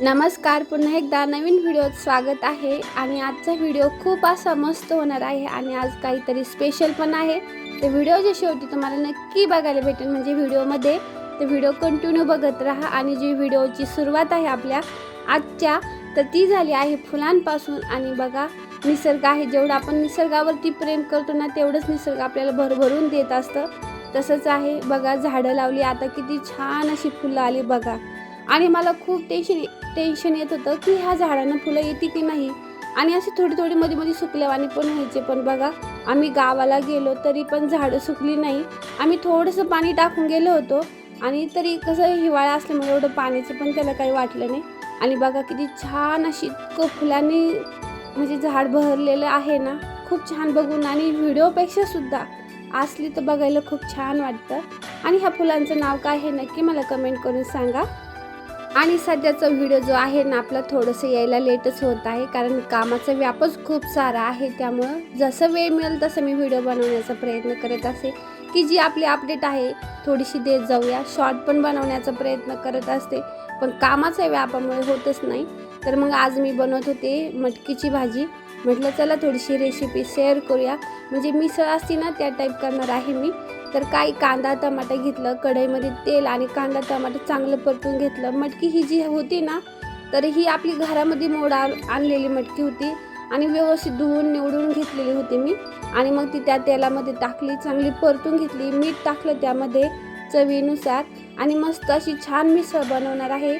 नमस्कार, पुन्हा एकदा नवीन व्हिडिओत स्वागत आहे. आणि आजचा व्हिडिओ खूप असा मस्त होणार आहे आणि आज काहीतरी स्पेशल पण आहे. ते व्हिडिओच्या शेवटी तुम्हाला नक्की बघायला भेटेल, म्हणजे व्हिडिओमध्ये. ते व्हिडिओ कंटिन्यू बघत राहा. आणि जी व्हिडिओची सुरुवात आहे आपल्या आजच्या, तर ती झाली आहे फुलांपासून. आणि बघा, निसर्ग आहे, जेवढं आपण निसर्गावरती प्रेम करतो ना, तेवढंच निसर्ग आपल्याला भरभरून देत असतं. तसंच आहे बघा, झाडं लावली, आता किती छान अशी फुलं आली बघा. आणि मला खूप टेन्शन येत होतं की ह्या झाडांना फुलं येते की नाही. आणि अशी थोडी थोडी मध्ये मध्ये सुकल्यावानी पण व्हायचे. पण बघा, आम्ही गावाला गेलो तरी पण झाडं सुकली नाही. आम्ही थोडंसं पाणी टाकून गेलो होतो, आणि तरी कसं हिवाळा असल्यामुळे एवढं पाण्याचं पण त्याला काही वाटलं नाही. आणि बघा किती छान अशी इतकं फुलांनी म्हणजे झाड बहरलेलं आहे ना, खूप छान बघून. आणि व्हिडिओपेक्षा सुद्धा असली तर बघायला खूप छान वाटतं. आणि ह्या फुलांचं नाव काय आहे नक्की मला कमेंट करून सांगा. आणि सध्याचा व्हिडिओ जो आहे ना आपला, थोडंसं यायला लेटच होत आहे, कारण कामाचा व्यापच खूप सारा आहे. त्यामुळं जसं वेळ मिळेल तसं मी व्हिडिओ बनवण्याचा प्रयत्न करत असते, की जी आपली अपडेट आहे थोडीशी देत जाऊया. शॉर्ट पण बनवण्याचा प्रयत्न करत असते, पण कामाच्या व्यापामुळे होतच नाही. तर मग आज मी बनवत होते मटकीची भाजी. म्हटलं चला थोडीशी रेसिपी शेअर करूया, म्हणजे मिसळ असती ना त्या टाईप करणार आहे मी. तर काही कांदा टमाटर घेतलं, कढईमध्ये तेल आणि कांदा टमाटर चांगलं परतून घेतलं. मटकी ही जी होती ना, तर ही आपली घरामध्ये आणलेली मटकी होती, आणि व्यवस्थित धुवून निवडून घेतलेली होती मी. आणि मग ती त्या तेलामध्ये टाकली, चांगली परतून घेतली, मीठ टाकलं त्यामध्ये चवीनुसार. आणि मस्त अशी छान मिसळ बनवणार आहे.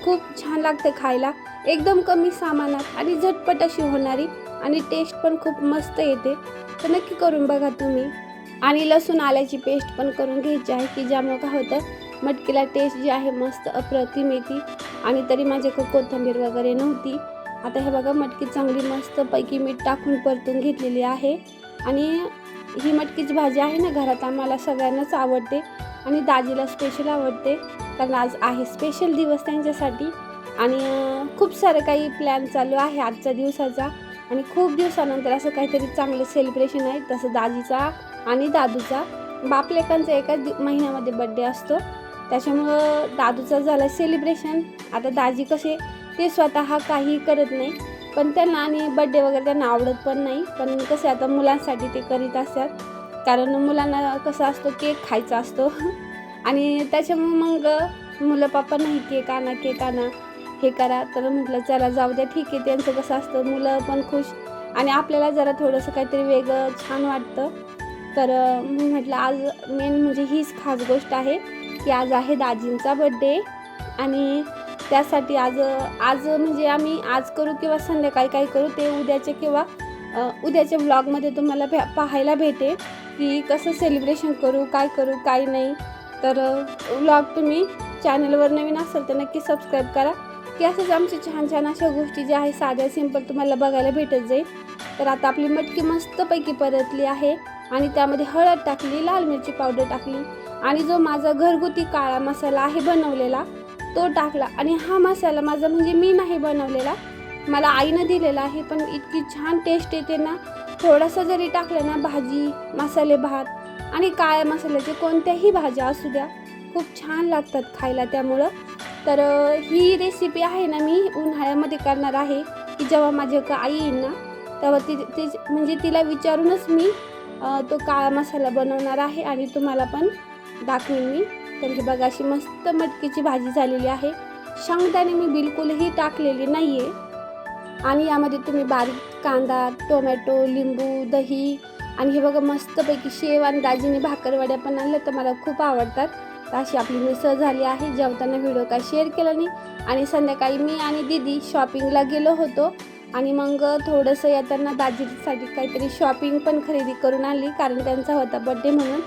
खूप छान लागते खायला, एकदम कमी सामानात आणि झटपट अशी होणारी, आणि टेस्ट पण खूप मस्त येते. तर नक्की करून बघा तुम्ही. आणि लसूण आल्याची पेस्ट पण करून घ्यायची आहे, की ज्यामुळे काय होतं मटकीला टेस्ट जी आहे मस्त अप्रतिम येते. आणि तरी माझ्याकडे कोथिंबीर वगैरे नव्हती. आता हे बघा, मटकी चांगली मस्तपैकी मीठ टाकून परतून घेतलेली आहे. आणि ही मटकीची भाजी आहे ना, घरात आम्हाला सगळ्यांनाच आवडते, आणि दाजीला स्पेशल आवडते, कारण आज आहे स्पेशल दिवस त्यांच्यासाठी. आणि खूप सारं काही प्लॅन चालू आहे आजच्या दिवसाचा. आणि खूप दिवसानंतर असं काहीतरी चांगलं सेलिब्रेशन आहे. तसं दाजीचा आणि दादूचा, बापलेकांचा एकाच महिन्यामध्ये बड्डे असतो, त्याच्यामुळं दादूचा झाला सेलिब्रेशन. आता दाजी कसे ते स्वतः काही करत नाही, पण त्यांना आणि बड्डे वगैरे त्यांना आवडत पण नाही. पण कसे आता मुलांसाठी ते करीत असतात, कारण मुलांना कसं असतो केक खायचा असतो आणि त्याच्यामुळं मग मुलं पापा नाही केक आणा हे करा. तर म्हटलं चला जाऊ द्या, ठीक आहे. त्यांचं कसं असतं, मुलं पण खुश आणि आपल्याला जरा थोडंसं काहीतरी वेगळं छान वाटतं. तर म्हटलं आज मेन म्हणजे हीच खास गोष्ट आहे, की आज आहे दाजींचा बड्डे. आणि त्यासाठी आज म्हणजे आम्ही आज करू किंवा संध्याकाळी काय करू ते उद्याच्या किंवा उद्याच्या व्लॉगमध्ये तुम्हाला पाहायला भेटेल, की कसं सेलिब्रेशन करू काय नाही. तर व्लॉग तुम्ही चॅनलवर नवीन असाल तर नक्की सबस्क्राईब करा, की असंच आमच्या छान छान अशा गोष्टी ज्या आहे साध्या सिंपल तुम्हाला बघायला भेटत जाईल. तर आता आपली मटकी मस्तपैकी परतली आहे, आणि त्यामध्ये हळद टाकली, लाल मिरची पावडर टाकली, आणि जो माझा घरगुती काळा मसाला आहे बनवलेला तो टाकला. आणि हा मसाला माझा म्हणजे मी नाही बनवलेला, मला आईनं दिलेला आहे, पण इतकी छान टेस्ट येते ना. थोडासा जरी टाकलं ना, भाजी मसाले भात आणि काळ्या मसाल्याचे कोणत्याही भाज्या असू द्या, खूप छान लागतात खायला. त्यामुळं तर ही रेसिपी आहे ना मी उन्हाळ्यामध्ये करणार आहे, की जेव्हा माझ्या आई येईल ना, तेव्हा ती म्हणजे तिला विचारूनच मी तो काळा मसाला बनवणार आहे, आणि तुम्हाला पण दाखवेन मी. तर ही बघा, अशी मस्त मटकीची भाजी झालेली आहे. शेंगदाणे मी बिलकुलही टाकलेली नाही आहे. आणि यामध्ये तुम्ही बारीक कांदा, टोमॅटो, लिंबू, दही, आणि हे बघा मस्तपैकी शेव, आणि दाजीने भाकरवड्या पण आणल्या, तर मला खूप आवडतात. तर अशी आपली मिसळ झाली आहे. जेवताना व्हिडिओ काय शेअर केला नाही. आणि संध्याकाळी मी आणि दीदी शॉपिंगला गेलो होतो, आणि मग थोडंसं येताना दाजीसाठी काहीतरी शॉपिंग पण खरेदी करून आणली, कारण त्यांचा होता बड्डे म्हणून.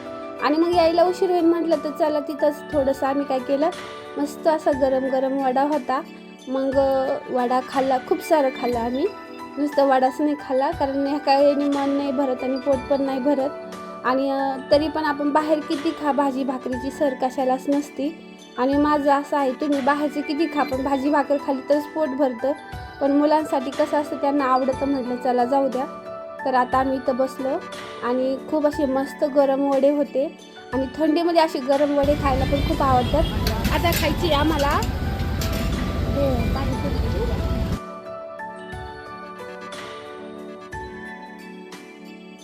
आणि मग यायला उशीर होईल म्हटलं, तर चला तिथंच थोडंसं आम्ही काय केलं, मस्त असा गरम गरम वडा होता. मग वडा खाल्ला, खूप सारं खाल्लं आम्ही. नुसतं वडाच नाही खाल्ला, कारण ह्या काही मन नाही भरत आणि पोट पण नाही भरत. आणि तरी पण आपण बाहेर किती खा, भाजी भाकरीची सर कशालाच नसती. आणि माझं असं आहे, तुम्ही बाहेरचे किती खा, पण भाजी भाकर खाली तरच पोट भरतं. पण मुलांसाठी कसं असतं, त्यांना आवडतं, म्हटलं चला जाऊ द्या. तर आता आम्ही इथं बसलो, आणि खूप असे मस्त गरम वडे होते, आणि थंडीमध्ये असे गरम वडे खायला पण खूप आवडतात. आता खायची आम्हाला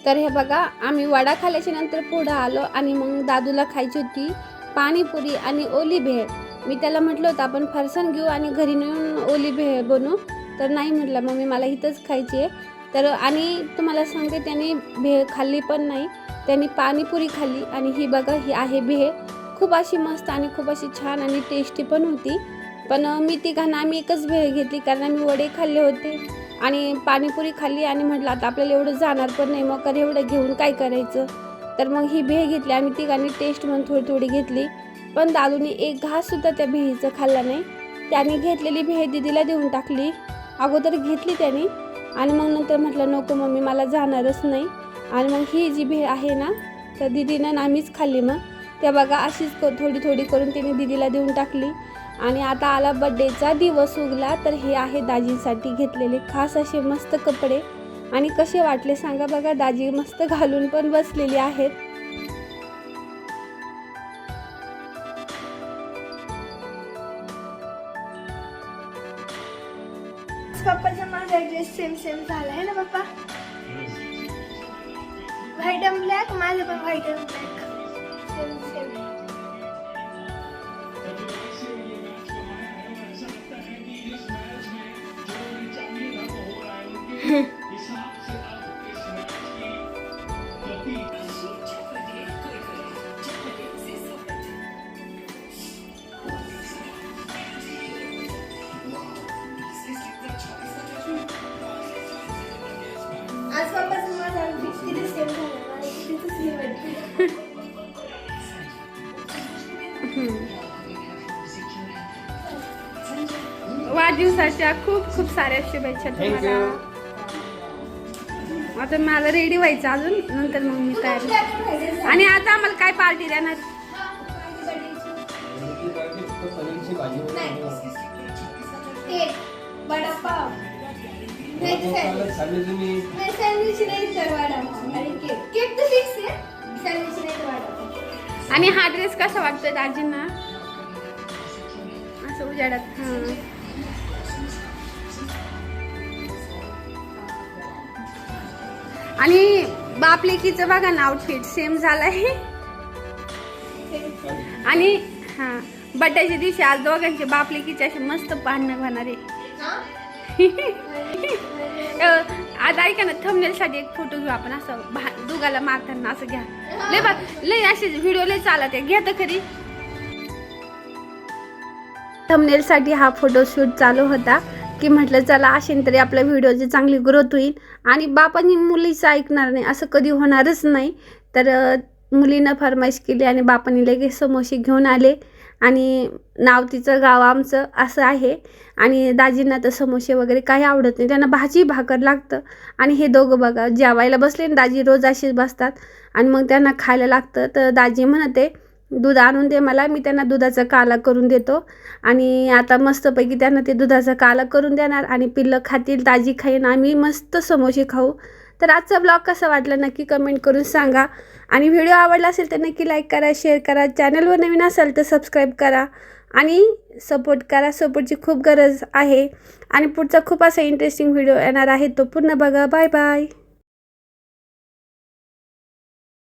तर हे बघा, आम्ही वडा खाल्ल्याच्या नंतर पुढं आलो आणि मग दादूला खायची होती पाणीपुरी आणि ओली भेळ. मी त्याला म्हटलं होतं आपण फरसाण घेऊ आणि घरी नेऊन ओली भेळ बनवू, तर नाही म्हटलं मम्मी मला इथंच खायची आहे. तर आणि तुम्हाला सांगते त्याने भेळ खाल्ली पण नाही, त्यांनी पाणीपुरी खाल्ली. आणि ही बघा, ही आहे भेळ, खूप अशी मस्त आणि खूप अशी छान आणि टेस्टी पण होती. पण मी तिघांना आम्ही एकच भेळ घेतली, कारण आम्ही वडे खाल्ले होते आणि पाणीपुरी खाल्ली आणि म्हटलं आता आपल्याला एवढं जाणार पण नाही, मग कधी एवढं घेऊन काय करायचं. तर मग ही भेळ घेतली आम्ही तिघांनी, टेस्ट म्हणून थोडी थोडी घेतली. पण दादूने एक घाससुद्धा त्या भेळीचं खाल्ला नाही. त्याने घेतलेली भेळ दीदीला देऊन टाकली. अगोदर घेतली त्याने आणि मग नंतर म्हटलं नको मम्मी मला जाणारच नाही. आणि मग ही जी भेळ आहे ना, तर दीदीनं आम्हीच खाल्ली. मग त्या बघा अशीच थोडी थोडी करून तिने दीदीला देऊन टाकली. आणि आता आला बड्डेचा दिवस उगला, तर हे आहे दाजींसाठी घेतलेले खास असे मस्त कपडे. आणि कसे वाटले सांगा. बघा दाजी मस्त घालून पण बसलेली आहेत. पप्पाचा माझा ड्रेस सेम झाला आहे ना पप्पा. व्हाईट अँड ब्लॅक, माझं पण व्हाईट अँड ब्लॅक सेम. आज पप्पाचा माझा किती सेम झाला, किती सेम वाटते. वाढदिवसाच्या खूप खूप साऱ्या शुभेच्छा तुम्हाला. आता मला रेडी व्हायचं अजून, नंतर मग मी तयारी. आणि आता आम्हाला काय पार्टी देणार? वडापाव सँडविच नाही तर वडापाव आणि केक तर फिक्स आहे. सँडविच नाही तर वडापाव. आणि हा ड्रेस कसा वाटतोय दाजींना असं उजाडत? हां, आणि बापलेकीचं बघा ना आउटफिट सेम झालाय. आणि हां, बड्डेच्या दिवशी आज दोघांचे बापलेकीचे असे मस्त पाहणं होणार आहे. आता ऐका ना, थंबनेलसाठी एक फोटो घेऊ आपण, असं दुगाला मारताना असं घ्या. लय असे व्हिडिओ लय चालत आहे, घ्या तर खरी. थंबनेलसाठी हा फोटोशूट चालू होता की म्हटलं चला असेल तरी आपल्या व्हिडिओची चांगली ग्रोथ होईल. आणि बापांनी मुलीचं ऐकणार नाही असं कधी होणारच नाही. तर मुलीनं फरमाईश केली आणि बापांनी लगेच समोसे घेऊन आले. आणि नाव तिचं गाव आमचं असं आहे. आणि दाजींना तर समोसे वगैरे काही आवडत नाही, त्यांना भाजी भाकर लागतं. आणि हे दोघं बघा जेवायला बसले, दाजी रोज अशीच बसतात आणि मग त्यांना खायला लागतं. तर दाजी म्हणते दूध आणून दे मला, मी त्यांना दुधाचा काला करून देतो. आणि आता मस्तपैकी त्यांना ते दुधाचा काला करून देणार आणि पिल्लं खातील, दाजी खाईन, आम्ही मस्त समोसे खाऊ. तर आजचा ब्लॉग कसा वाटला नक्की कमेंट करून सांगा. आणि व्हिडिओ आवडला असेल तर नक्की लाईक करा, शेअर करा. चॅनलवर नवीन असाल तर सबस्क्राईब करा आणि सपोर्ट करा. सपोर्टची खूप गरज आहे. आणि पुढचा खूप असा इंटरेस्टिंग व्हिडिओ येणार आहे, तो पूर्ण बघा. Bye bye.